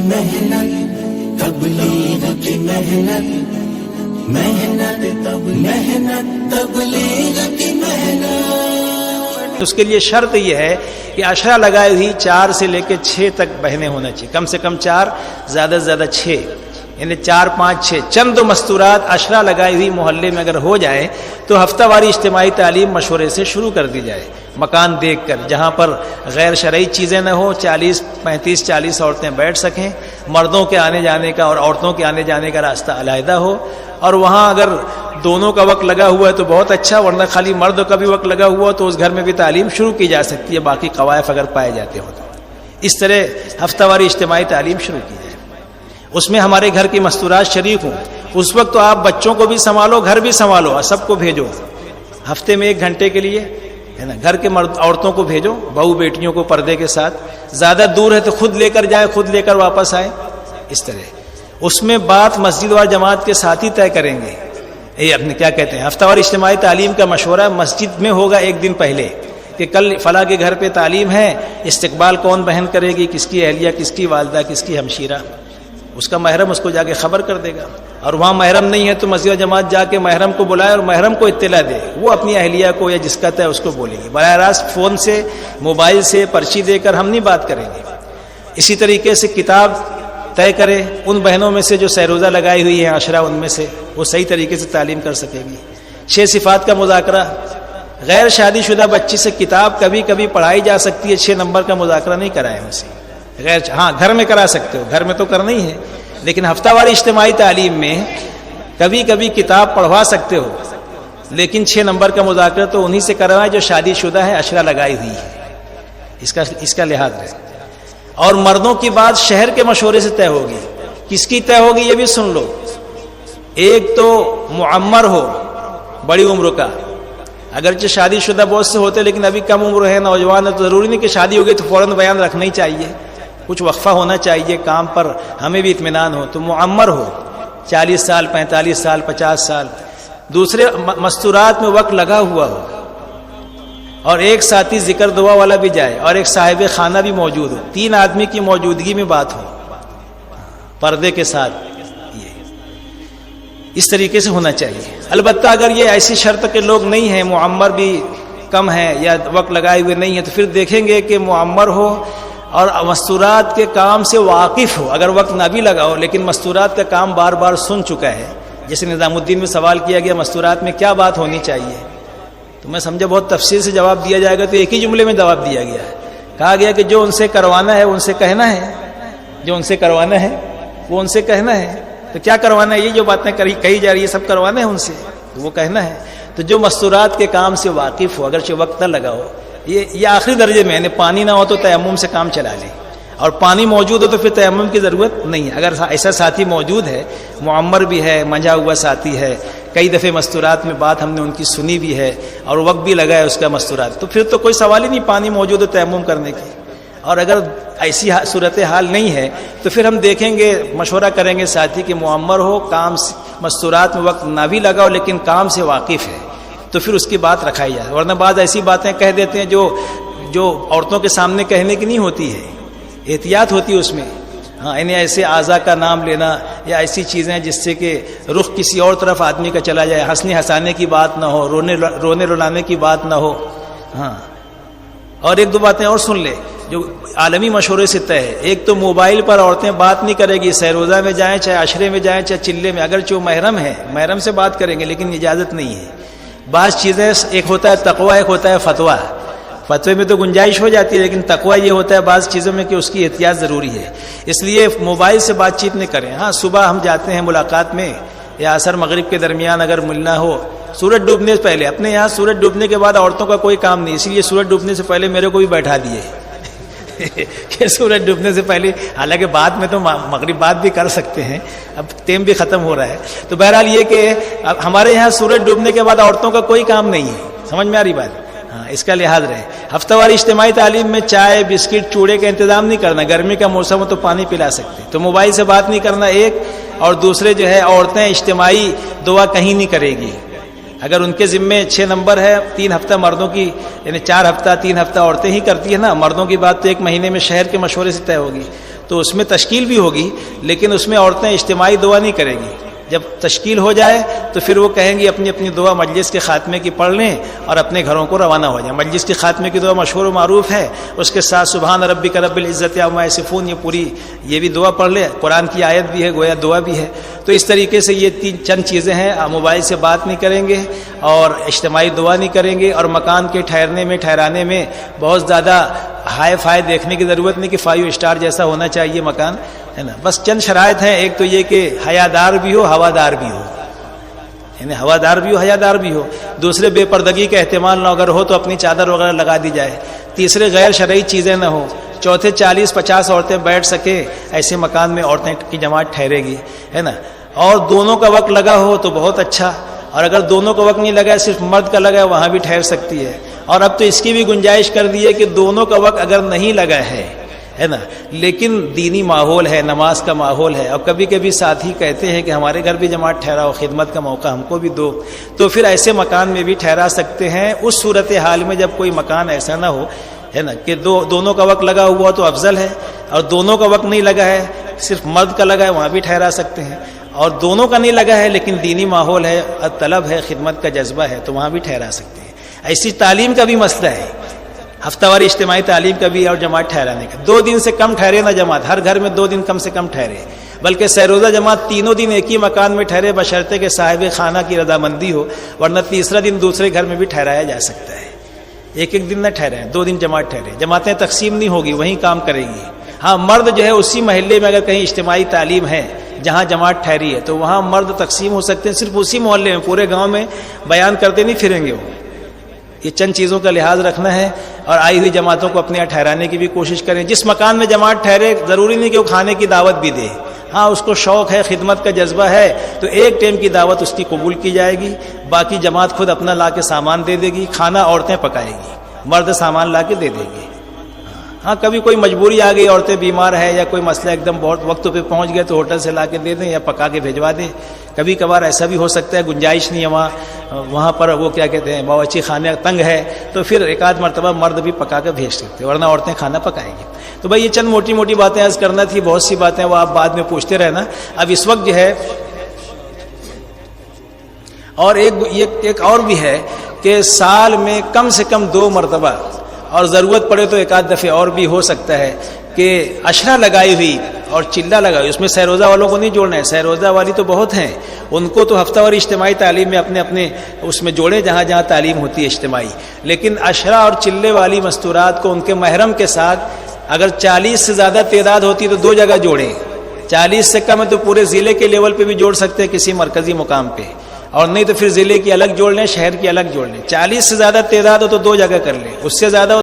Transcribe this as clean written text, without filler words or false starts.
محنت تبلیغ کی محنت تبلیغ کی محنت. اس کے لیے شرط یہ ہے کہ عشرہ لگائی ہوئی 4 سے لے کے 6 تک بہنیں ہونا چاہیے، کم سے کم 4، زیادہ سے زیادہ 6، یعنی 4 5 6 چند مستورات عشرہ لگائی ہوئی محلے میں اگر ہو جائے تو ہفتہ واری اجتماعی تعلیم مشورے سے شروع کر دی جائے، مکان دیکھ کر جہاں پر غیر شرعی چیزیں نہ ہوں، 35-40 عورتیں بیٹھ سکیں، مردوں کے آنے جانے کا اور عورتوں کے آنے جانے کا راستہ علیحدہ ہو، اور وہاں اگر دونوں کا وقت لگا ہوا ہے تو بہت اچھا، ورنہ خالی مرد کا بھی وقت لگا ہوا تو اس گھر میں بھی تعلیم شروع کی جا سکتی ہے، باقی قوائف اگر پائے جاتے ہوں تو اس طرح ہفتہ واری اجتماعی تعلیم شروع کی جائے. اس میں ہمارے گھر کی مستورات شریک ہوں. اس وقت تو آپ بچوں کو بھی سنبھالو، گھر بھی سنبھالو، اور سب کو بھیجو ہفتے میں 1 گھنٹے کے لیے، ہے نا. گھر کے عورتوں کو بھیجو، بہو بیٹیوں کو پردے کے ساتھ، زیادہ دور ہے تو خود لے کر جائے، خود لے کر واپس آئے. اس طرح اس میں بات مسجد اور جماعت کے ساتھ ہی طے کریں گے. یہ اپنے کیا کہتے ہیں، ہفتہ وار اجتماعی تعلیم کا مشورہ مسجد میں ہوگا 1 دن پہلے کہ کل فلاں کے گھر پہ تعلیم ہے، استقبال کون بہن کرے گی، کس کی اہلیہ، کس کی والدہ، کس کی ہمشیرہ، اس کا محرم اس کو جا کے خبر کر دے گا. اور وہاں محرم نہیں ہے تو مسجد و جماعت جا کے محرم کو بلائے اور محرم کو اطلاع دے، وہ اپنی اہلیہ کو یا جس کا طے اس کو بولے گی. براہ راست فون سے، موبائل سے پرچی دے کر ہم نہیں بات کریں گے. اسی طریقے سے کتاب طے کرے، ان بہنوں میں سے جو سیروزہ لگائی ہوئی ہیں عشرہ، ان میں سے وہ صحیح طریقے سے تعلیم کر سکے گی. 6 صفات کا مذاکرہ، غیر شادی شدہ بچی سے کتاب کبھی کبھی پڑھائی جا سکتی ہے، 6 نمبر کا مذاکرہ نہیں کرائے ان سے. غیر ہاں گھر میں کرا سکتے ہو، گھر میں تو کرنا ہی ہے، لیکن ہفتہ واری اجتماعی تعلیم میں کبھی کبھی کتاب پڑھوا سکتے ہو، لیکن 6 نمبر کا مذاکرہ تو انہی سے کروائے جو شادی شدہ ہے، عشرہ لگائی ہوئی ہے. اس کا لحاظ رہے. اور مردوں کی بات شہر کے مشورے سے طے ہوگی. کس کی طے ہوگی یہ بھی سن لو. ایک تو معمر ہو، بڑی عمر کا، اگرچہ شادی شدہ بہت سے ہوتے لیکن ابھی کم عمر ہے، نوجوان ہے، تو ضروری نہیں کہ شادی ہو گئی تو فوراً بیان رکھنا ہی چاہیے، کچھ وقفہ ہونا چاہیے کام پر، ہمیں بھی اطمینان ہو. تو معمر ہو، 40 سال 45 سال 50 سال. دوسرے مستورات میں وقت لگا ہوا ہو، اور ایک ساتھی ذکر دعا والا بھی جائے، اور ایک صاحب خانہ بھی موجود ہو. 3 آدمی کی موجودگی میں بات ہو پردے کے ساتھ. اس طریقے سے ہونا چاہیے. البتہ اگر یہ ایسی شرط کے لوگ نہیں ہیں، معمر بھی کم ہے یا وقت لگائے ہوئے نہیں ہے، تو پھر دیکھیں گے کہ معمر ہو اور مستورات کے کام سے واقف ہو. اگر وقت نہ بھی لگا ہو لیکن مستورات کا کام بار بار سن چکا ہے. جیسے نظام الدین میں سوال کیا گیا مستورات میں کیا بات ہونی چاہیے، تو میں سمجھا بہت تفصیل سے جواب دیا جائے گا، تو ایک ہی جملے میں جواب دیا گیا ہے. کہا گیا کہ جو ان سے کروانا ہے ان سے کہنا ہے، جو ان سے کروانا ہے وہ ان سے کہنا ہے. تو کیا کروانا ہے؟ یہ جو باتیں کہی جا رہی ہے سب کروانا ہے ان سے، تو وہ کہنا ہے. تو جو مستورات کے کام سے واقف ہو، اگرچہ وقت نہ لگا ہو، یہ آخری درجے میں، یعنی پانی نہ ہو تو تیمم سے کام چلا لے، اور پانی موجود ہو تو پھر تیمم کی ضرورت نہیں ہے. اگر ایسا ساتھی موجود ہے، معمر بھی ہے، منجھا ہوا ساتھی ہے، کئی دفعہ مستورات میں بات ہم نے ان کی سنی بھی ہے اور وقت بھی لگا ہے اس کا مستورات، تو پھر تو کوئی سوال ہی نہیں پانی موجود ہے تیمم کرنے کی. اور اگر ایسی صورتحال نہیں ہے تو پھر ہم دیکھیں گے، مشورہ کریں گے ساتھی کہ معمر ہو، کام مستورات میں وقت نہ بھی لگا ہو لیکن کام سے واقف ہے، تو پھر اس کی بات رکھائی جائے. ورنہ بعض ایسی باتیں کہہ دیتے ہیں جو عورتوں کے سامنے کہنے کی نہیں ہوتی ہے، احتیاط ہوتی ہے اس میں. ہاں، یعنی ایسے اعضاء کا نام لینا یا ایسی چیزیں جس سے کہ رخ کسی اور طرف آدمی کا چلا جائے، ہنسنے ہنسانے کی بات نہ ہو، رونے رلانے کی بات نہ ہو. ہاں، اور 1-2 باتیں اور سن لے جو عالمی مشورے سے طے ہے. ایک تو موبائل پر عورتیں بات نہیں کرے گی، سیروزہ میں جائیں چاہے عشرے میں جائیں چاہے چلے میں، اگرچہ وہ محرم ہے، محرم سے بات کریں گے لیکن اجازت نہیں ہے. بعض چیزیں، ایک ہوتا ہے تقویٰ، ایک ہوتا ہے فتویٰ. فتوے میں تو گنجائش ہو جاتی ہے لیکن تقویٰ یہ ہوتا ہے بعض چیزوں میں کہ اس کی احتیاط ضروری ہے. اس لیے موبائل سے بات چیت نہیں کریں. ہاں، صبح ہم جاتے ہیں ملاقات میں یا عصر مغرب کے درمیان اگر ملنا ہو، سورج ڈوبنے سے پہلے. اپنے یہاں سورج ڈوبنے کے بعد عورتوں کا کوئی کام نہیں، اسی لیے سورج ڈوبنے سے پہلے میرے کو بھی بیٹھا دیے کہ سورج ڈوبنے سے پہلے، حالانکہ بعد میں تو مغرب بعد بھی کر سکتے ہیں، اب ٹائم بھی ختم ہو رہا ہے. تو بہرحال یہ کہ ہمارے یہاں سورج ڈوبنے کے بعد عورتوں کا کوئی کام نہیں ہے. سمجھ میں آ رہی بات؟ ہاں، اس کا لحاظ رہے. ہفتہ واری اجتماعی تعلیم میں چائے، بسکٹ، چوڑے کا انتظام نہیں کرنا. گرمی کا موسم ہو تو پانی پلا سکتے، تو موبائل سے بات نہیں کرنا ایک. اور دوسرے جو ہے عورتیں اجتماعی دعا کہیں نہیں کرے گی. اگر ان کے ذمے 6 نمبر ہے، 3 ہفتہ مردوں کی، یعنی 4 ہفتہ 3 ہفتہ عورتیں ہی کرتی ہیں نا، مردوں کی بات تو 1 مہینے میں شہر کے مشورے سے طے ہوگی، تو اس میں تشکیل بھی ہوگی، لیکن اس میں عورتیں اجتماعی دعا نہیں کریں گی۔ جب تشکیل ہو جائے تو پھر وہ کہیں گی اپنی اپنی دعا مجلس کے خاتمے کی پڑھ لیں اور اپنے گھروں کو روانہ ہو جائیں۔ مجلس کے خاتمے کی دعا مشہور و معروف ہے، اس کے ساتھ سبحان ربک رب العزت عما یصفون، یہ بھی دعا پڑھ لیں، قرآن کی آیت بھی ہے، گویا دعا بھی ہے۔ تو اس طریقے سے یہ چند چیزیں ہیں، موبائل سے بات نہیں کریں گے اور اجتماعی دعا نہیں کریں گے، اور مکان کے ٹھہرانے میں بہت زیادہ ہائی فائی دیکھنے کی ضرورت نہیں کہ 5 اسٹار جیسا ہونا چاہیے مکان، ہے نا۔ بس چند شرائط ہیں، ایک تو یہ کہ حیادار بھی ہو، ہوادار بھی ہو، یعنی ہوادار بھی ہو، حیادار بھی ہو۔ دوسرے بے پردگی کا احتمال نہ اگر ہو تو اپنی چادر وغیرہ لگا دی جائے۔ تیسرے غیر شرعی چیزیں نہ ہو۔ چوتھے 40-50 عورتیں بیٹھ سکے، ایسے مکان میں عورتیں کی جماعت ٹھہرے گی، ہے نا۔ اور دونوں کا وقت لگا ہو تو بہت اچھا، اور اگر دونوں کا وقت نہیں لگا ہے، صرف مرد کا لگا ہے، وہاں بھی ٹھہر سکتی ہے۔ اور اب تو اس کی بھی گنجائش کر دی ہے کہ دونوں کا وقت اگر نہیں لگا ہے نا، لیکن دینی ماحول ہے، نماز کا ماحول ہے، اور کبھی کبھی ساتھی کہتے ہیں کہ ہمارے گھر بھی جماعت ٹھہراؤ، خدمت کا موقع ہم کو بھی دو، تو پھر ایسے مکان میں بھی ٹھہرا سکتے ہیں، اس صورتحال میں جب کوئی مکان ایسا نہ ہو، ہے نا، کہ دونوں کا وقت لگا ہوا تو افضل ہے، اور دونوں کا وقت نہیں لگا ہے، صرف مرد کا لگا ہے، وہاں بھی ٹھہرا سکتے ہیں، اور دونوں کا نہیں لگا ہے لیکن دینی ماحول ہے، طلب ہے، خدمت کا جذبہ ہے، تو وہاں بھی ٹھہرا سکتے ہیں۔ ایسی تعلیم کا بھی مسئلہ ہے، ہفتہ واری اجتماعی تعلیم کا بھی، اور جماعت ٹھہرانے کا۔ 2 دن سے کم ٹھہرے نہ جماعت، ہر گھر میں 2 دن کم سے کم ٹھہرے، بلکہ سیروزہ جماعت تینوں دن ایک ہی مکان میں ٹھہرے، بشرطے کہ صاحب خانہ کی رضامندی ہو، ورنہ تیسرا دن دوسرے گھر میں بھی ٹھہرایا جا سکتا ہے۔ ایک دن نہ ٹھہرے، 2 دن جماعت ٹھہرے، جماعتیں تقسیم نہیں ہوگی، وہیں کام کرے گی۔ ہاں مرد جو ہے اسی محلے میں اگر کہیں اجتماعی تعلیم ہے جہاں جماعت ٹھہری ہے تو وہاں مرد تقسیم ہو سکتے ہیں، صرف اسی محلے میں، پورے گاؤں میں بیان کرتے نہیں پھریں گے وہ۔ یہ چند چیزوں کا لحاظ رکھنا ہے، اور آئی ہوئی جماعتوں کو اپنے یہاں ٹھہرانے کی بھی کوشش کریں۔ جس مکان میں جماعت ٹھہرے ضروری نہیں کہ وہ کھانے کی دعوت بھی دے، ہاں اس کو شوق ہے، خدمت کا جذبہ ہے، تو ایک ٹائم کی دعوت اس کی قبول کی جائے گی، باقی جماعت خود اپنا لا کے سامان دے دے گی، کھانا عورتیں پکائے گی، مرد سامان لا کے دے دیں گے۔ ہاں کبھی کوئی مجبوری آ گئی، عورتیں بیمار ہے یا کوئی مسئلہ ایک دم بہت وقت پہ پہنچ گئے تو ہوٹل سے لا کے دے دیں یا پکا کے بھیجوا دیں۔ کبھی کبھار ایسا بھی ہو سکتا ہے گنجائش نہیں ہے وہاں پر، وہ کیا کہتے ہیں باورچی خانے تنگ ہے، تو پھر ایک آدھ مرتبہ مرد بھی پکا کے بھیج سکتے، ورنہ عورتیں کھانا پکائیں گی۔ تو بھائی یہ چند موٹی موٹی باتیں عرض کرنا تھی، بہت سی باتیں وہ آپ بعد میں پوچھتے رہنا۔ اب اس وقت جو ہے، اور ایک اور بھی ہے کہ سال میں کم سے کم 2 مرتبہ، اور ضرورت پڑے تو ایک آدھ دفعہ اور بھی ہو سکتا ہے کہ عشرہ لگائی ہوئی اور چلہ لگائی ہوئی، اس میں سیروزہ والوں کو نہیں جوڑنا ہے، سیروزہ والی تو بہت ہیں، ان کو تو ہفتہ واری اجتماعی تعلیم میں اپنے اس میں جوڑیں جہاں جہاں تعلیم ہوتی ہے اجتماعی، لیکن عشرہ اور چلے والی مستورات کو ان کے محرم کے ساتھ، اگر 40 سے زیادہ تعداد ہوتی تو 2 جگہ جوڑیں، 40 سے کم ہے تو پورے ضلع کے لیول پہ بھی جوڑ سکتے ہیں کسی مرکزی مقام پہ، اور نہیں تو پھر ضلع کی الگ جوڑ لیں، شہر کی الگ جوڑ لیں۔ 40 سے زیادہ تعداد ہو تو 2 جگہ کر لیں، اس سے زیادہ